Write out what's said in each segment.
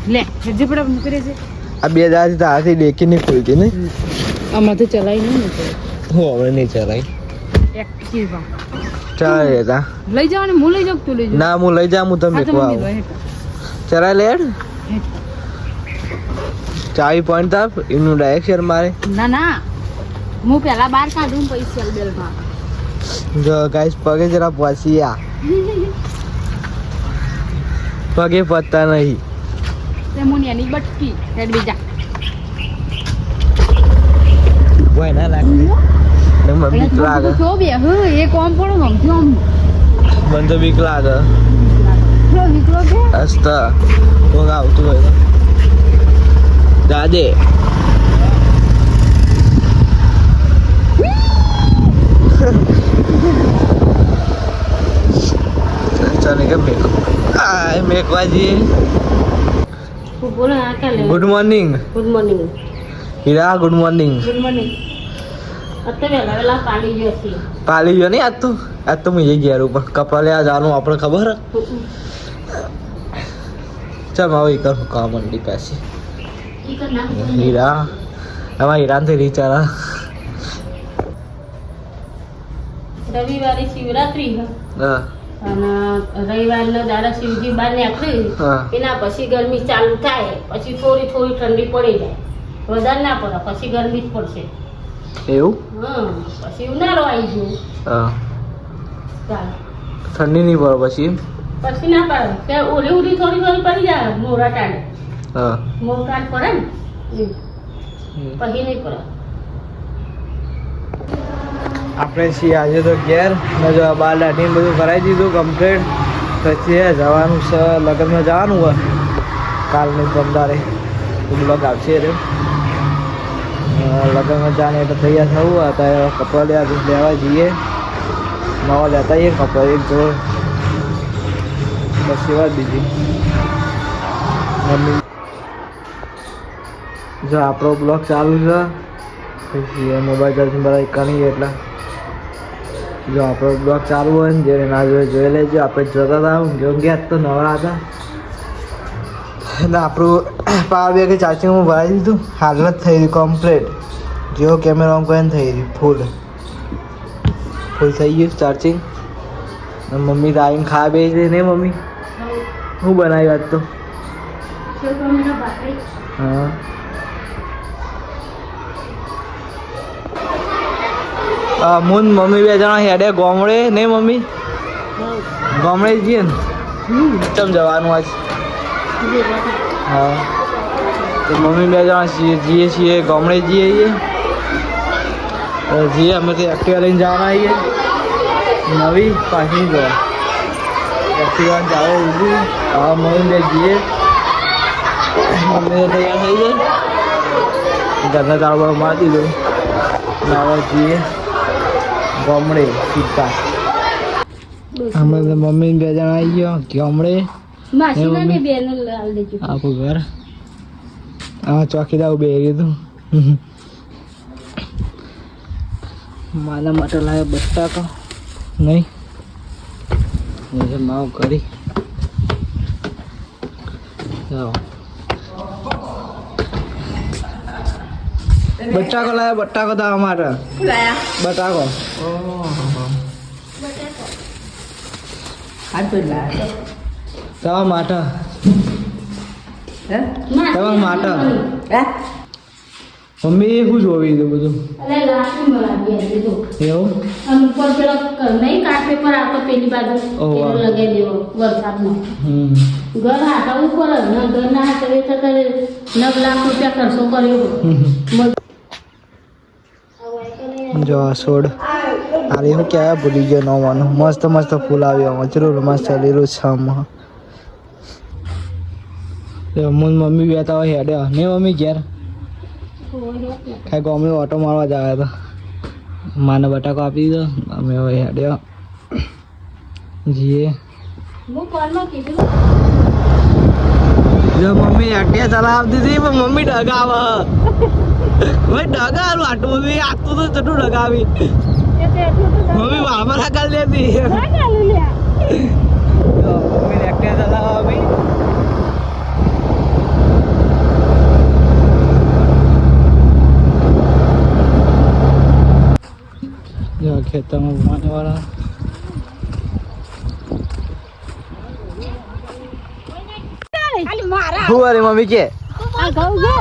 લે જે પડા મૂકી છે આ 2000 થી હાથી દેખી નહીં ખુલતી ને આમાં તો ચલાઈ નહીં ને હું હવે નહીં ચલાવી એક્ટિવા ચાલે રહેતા લઈ જાવ ને હું લઈ જાવ તું લઈ જાવ ના હું લઈ જાઉં હું તમે કો આવું ચલાય લે ચાવી પોઈન્ટ આપ એનું ડાયરેક્ટ શેર મારે ના ના હું પેલા બાર કાઢું પૈસા બેલમાં જો ગાઈસ પગે જરા પહોંચ્યા પગે પત્તા નહીં તે મુનિયાની બટકી હેડ બીજા હોય ના લાગે ને મને બીક લાગે તો બે હ એ કોમ પડો ગમજો આમ મને તો બીક લાગે નીકળો કે હસતા કોક આવતું હોય તો દાદે ચાલે કે મેકો આ મેકવા જઈએ બોલો આ કાલે ગુડ મોર્નિંગ હીરા ગુડ મોર્નિંગ અત્યારે વેલા પાલી ગયો છે પાલી ગયો નહીં આજ તો હું એ ઘેર ઉપર કપડા લેવા જવાનું આપણે ખબર ચાલ હવે એ કરું કામ મંડી પાસે હીરા આમાં હીરાનથી રીચારા રવિવારે શિવરાત્રી હા અને રવિવારના દાડા શિવજી બહાર નીકળી એના પછી ગરમી ચાલુ થાય પછી થોડી થોડી ઠંડી પડી જાય વધારે ના પડે પછી ગરમી જ પડશે એવું પછી ઉનાળો આવી ગયો હા ચાલ ઠંડી નહીં પડે પછી પછી ના પડે ત્યાં ઓલી ઉડી થોડી થોડી પડી જાય મોરા ટાણે હા મોરા પડે ને પછી નહીં પડે આપણે છીએ આજે તો ઘેર ને જો બાર દાઢી બધું કરાવી દીધું કમ્પ્લીટ પછી જવાનું છે લગ્નમાં જવાનું હોય કાલની પંદારે બ્લોગ આવશે રે લગ્નમાં જાને એટલે તૈયાર થવું હોય ત્યારે કપડાં લેવા જઈએ નવા લેતા આવીએ કપડાં એક જોડે બસ એવા બીજી મમ્મી જો આપણો બ્લોગ ચાલુ છે પછી મોબાઈલ ચાર્જિંગ બધા કરી એટલા જો આપણો બ્લોગ ચાલુ હોય ને જેને ના જોઈ લેજો આપણે જોતા હતા જો ગયા તો નવરા હતા ને આપણું પાવર બેંક ચાર્જિંગમાં ભરાઈ દીધું હાલ જ થઈ ગયું કમ્પ્લીટ જેવો કેમેરા ઓન કરીને થઈ ગયું ફૂલ થઈ ગયું ચાર્જિંગ મમ્મી તો આવીને ખા બે છે ને મમ્મી શું બનાવ્યું આજ તો હા મુન મમ્મી બે જણા હેડે ગોમડે નહીં મમ્મી ગોમડે જઈએ ને ચમ જવાનું આજ હા તો મમ્મી બે જણા જઈએ છીએ ગોમડે જઈએ અમે તો એક્ટિવા લઈને જવાના આવીએ નવી પાછી જવા એક્ટિવા ચાલે લીધું હા મમ્મી બે જઈએ મમ્મી તૈયાર થઈ જાય ઘરના ચાળો મારી દીધો નાવા જઈએ ગમડે સીધા અમે તો મમ્મી બે જણા આવી ગયો ગમડે આપણું ઘર આ ચોકીદાર બે કીધું મારા માટે લાવ્યો બટાકો નહીં માવ કરી બટાકો લાવ્યો બટાકો દાવા માટે બટાકો તમારા માટે તમારા માટે મમ્મી શું જોવી દીધું બધું એવું ઘર હાથા ઉપર ઘર ના હાથે 9 લાખ રૂપિયા ખર્ચો કર્યો જો આ છોડ અરે હું ક્યાં ભૂલી ગયો નવાનું મસ્ત મસ્ત ફૂલ આવ્યો જરૂર મસ્ત લીલું છામાં મમ્મી બેતા હોય હેડે ને મમ્મી ઘેર કાંઈ ગમે ઓટો મારવા જાય તો માને બટાકો આપી દીધો અમે હવે હેડ્યો જીએ જો મમ્મી એક્ટિવા ચલાવતી હતી પણ મમ્મી ડગાવ ભાઈ ડગાવું આટલું મમ્મી આટલું તો ચટું ડગાવી મમ્મી વાળમાં કરી લેતી મમ્મી એક્ટિવા ચલાવવા ભાઈ ખેતરમાં પાણીવાળા શું અરે મમ્મી કે આ ઘઉં જો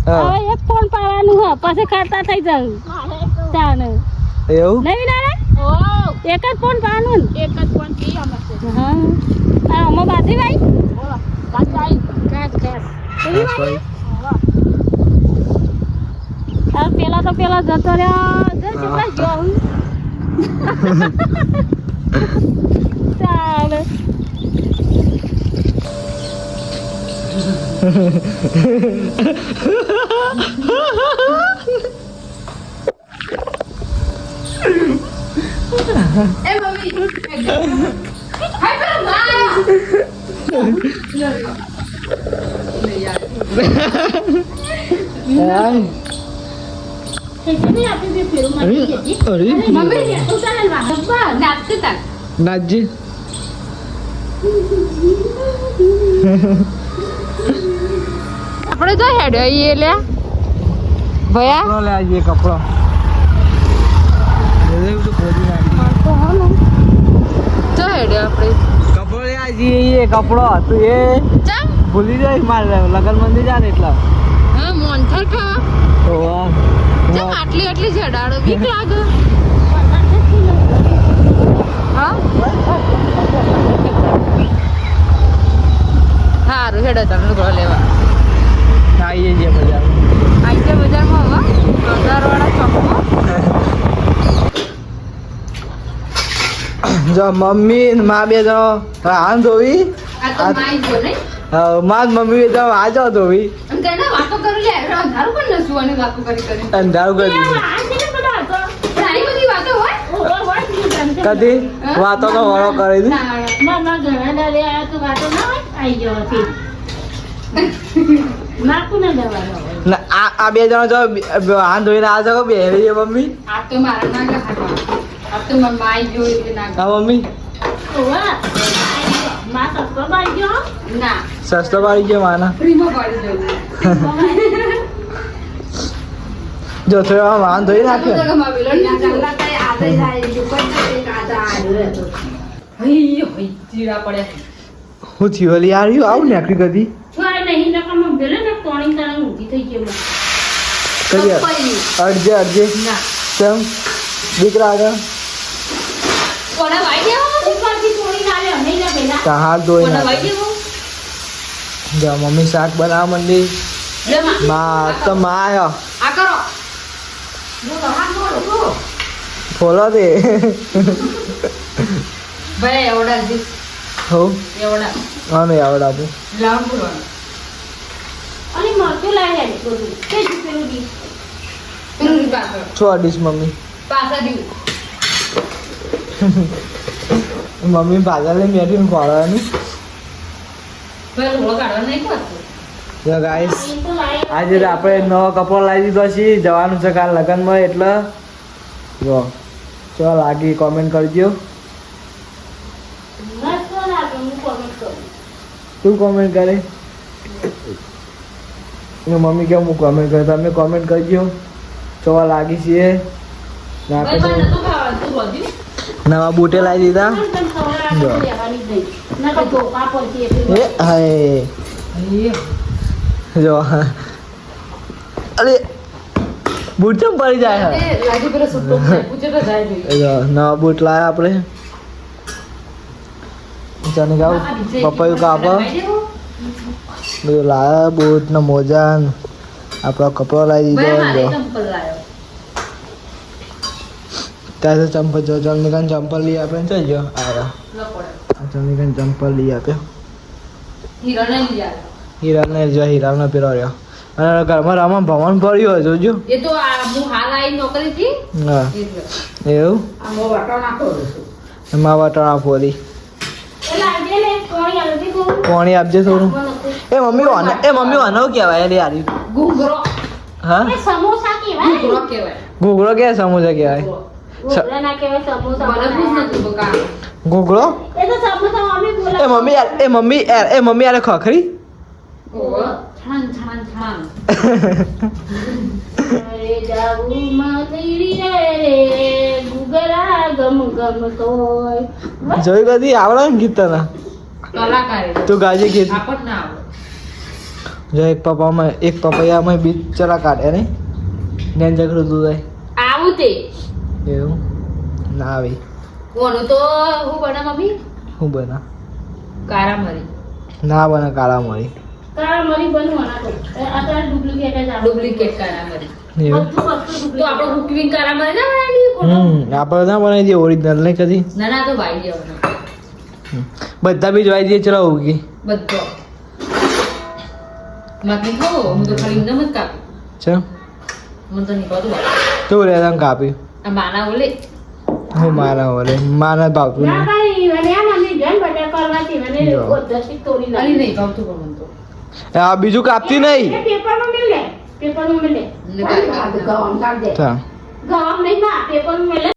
હવે એક ફોન પાવાનું હો પછી ખાતા થઈ જાવ ચાને એવું નહીં ના એક જ ફોન પાવાનું એક જ ફોન કી અમારે હા આ અમાર બાધી ભાઈ બાધી કાચ કાચ આ પેલા તો પેલા જતો રહ્યો જો ચૂપા જો ચાલે એ મમ્મી હાય પેલા માયા કેજે આપી દે પેલું મારી કેજી મમ્મી તું ચાલે વાહબા નાચતા તા નાજી આપણે તો હેડ આઈએ લે ભયા કપડો લે આજે કપડો તો ખોદી નાખી તો હા તો હેડ આપણે કપડો લે આજે એ કપડો તું એ ચમ ભૂલી જાય માર લગન મંદી જા ને એટલા હા મોનથર ખા તો વાહ ચમ આટલી આટલી જડાડો બીક લાગે હા હારું હેડો તમે લુગડો લેવા આવીએ છીએ બજાર આઈતે બજારમાં હવા બજારવાળા ચોકમાં જો મમ્મી ને માં બે જણો હાથ ધોવી આ તો માઈ જો ને માં મમ્મી બે જણો આ જાઓ ધોવી અને કને વાતો કરું લે અંધારું પણ ન સુવાની વાતો કરી કરી અંધારું કરી દીધું આ છે ને બધા તો પણ આની બધી વાતો હોય કદી વાતો તો વળો કરી દી ના ઘણા દાડે આયા તો વાતો ના હોય આઈ ગયો હતી નાખું ના દેવાનો ને આ બે જણો જો હાથ ધોઈને આ જાઓ બે રહી મમ્મી આ તો મારા ના ગા આ તો માર માઈ જોઈ કે ના હા મમ્મી ઓવા માં સસ્તો બાઈ ગયો ના સસ્તો પાડી ગયો માના ફ્રીમાં પાડી દઉં જો થોડો આમ હાથ ધોઈ નાખ્યો હું થયું ઓલી આવ્યું આવું ને આખી કદી છોય નહીં નકમ બેલે ને પાણી તરંગ ઊંધી થઈ ગયો કદી અડજે અડજે કેમ દીકરા આગળ ઉપરથી થોડી નાલે અમે ના પેલા તા હાથ ધોઈ નાખ્યો જો મમ્મી શાક બનાવવા માંડી માં તો માં આવ્યો આ કરો ફોલો દે ભાઈ એવડા જી હો એવડા આને આવડ આપું લાવ પૂરવાનું અને મરતું લાય હે બધું કે જ પેલું દી પેલું પાછળ છો ડીશ મમ્મી પાછા દી મમ્મી ભાજા લઈને બેઠી ખોળવાની પેલું લોક કાઢવા નહીં પડતું જો ગાઈસ એ તો લાય આજે આપણે નવો કપડો લાવી દીધો છે જવાનું છે કાલ લગ્નમાં એટલે જો ચલો લાગી કોમેન્ટ કરજો મસ્ત લાગે હું કોમેન્ટ કરું તું કોમેન્ટ કરે મમ્મી કેમ હું કોમેન્ટ કરે તમે કોમેન્ટ કરજો ચલો લાગી છીએ ને ભાઈ આપણે પણ નતું ખાવાનું બધું નવા બૂટે લાવી દીધા પણ ખવડાવવાનું જો. લેવાની જ નહીં ના તો ધોકા પડતી એટલે એ હાય જો અરે બૂટ ચમ પડી જાય હે લાજી પેલો સુટ્ટો પૂછે તો જાય નહીં જો નવા બૂટ લાયા આપણે ચાને ગાવ પપ્પાયું કાપા બધું લાયા બૂટ ને મોજા ને આપણો કપડો લાવી દીધો જો ત્યાં ચંપલ જો ચંદનીકાન ચંપલ લઈ આપે ને જો આવ્યા ચંદનીકાન ચંપલ લઈ આપ્યો હીરાને જો હીરાનો પેલો રહ્યો અને ઘરમાં રામા ભવન પડ્યું હોય જોજો એ તો આ હું હાલ આવી નોકરી થી હા એટલે એવું આ મો વાટો નાખો એમાં વટાણા ફોડી એટલે આજે ને કોણી આલતી કો પાણી આપજે થોડું એ મમ્મી વાનો કહેવાય લે યાર ઘૂંઘરો હા એ સમોસા કેવાય ઘૂંઘરો કહેવાય ઘૂઘડો કે સમોસા કહેવાય ગોગડા ના કહેવાય સમોસા મને પૂછ નથી બકા ઘૂઘડો એ તો સમોસા મમ્મી બોલા એ મમ્મી યાર ખખરી ઓહો છાન છાન છાન અરે જાવું મથડી રે ગુગરા ગમ ગમ તોય. જોઈ કદી આવડે ને ગીત તને કલાકાર એ. તું ગાજે ગીત આપણને ના આવડે. જો એક પપૈયામાં બીજ ચલા કાઢે ને ને જગડું દૂધ હોય આવું તે એવું ના આવી ઓનું તો હું બને મમ્મી હું બના કારા મરી ના બને કાળા મળી કાળા મરી બનવાના તો અત્યારે ડુપ્લિકેટ જ આવે. ડુપ્લિકેટ કારા મરી એવું બધું તો duplicate. આપણે હુકવીન કારા મરી ના બનાવી ખોટો? આપણે ના બનાવી દઈએ ઓરિજિનલ નહીં કદી ના ના તો ભાઈ દેવાનો બધા બીજ વાઈ દઈએ ચલો ઉગી બધો મત નહીં ખાવો હું તો ખાલી ઇન્દમ જ કાપી છે મને તો નહીં કહું તો રે તમ કાપી આ માના ઓલે હું મારા ઓલે મારા ભાવતું ના નહીં ભાઈ મને આ મને જેમ બટા કરવાથી મને જો. દસી તોડી અરે નાખી. નહીં ભાવતું પણ મને તો આ બીજું કાપતી નહીં એ પેપરમાં મેલે પેપરમાં મેલે ને કાંઈ ગવામ કાઢ દે હા ગવામ નહીં ના પેપરમાં મેલે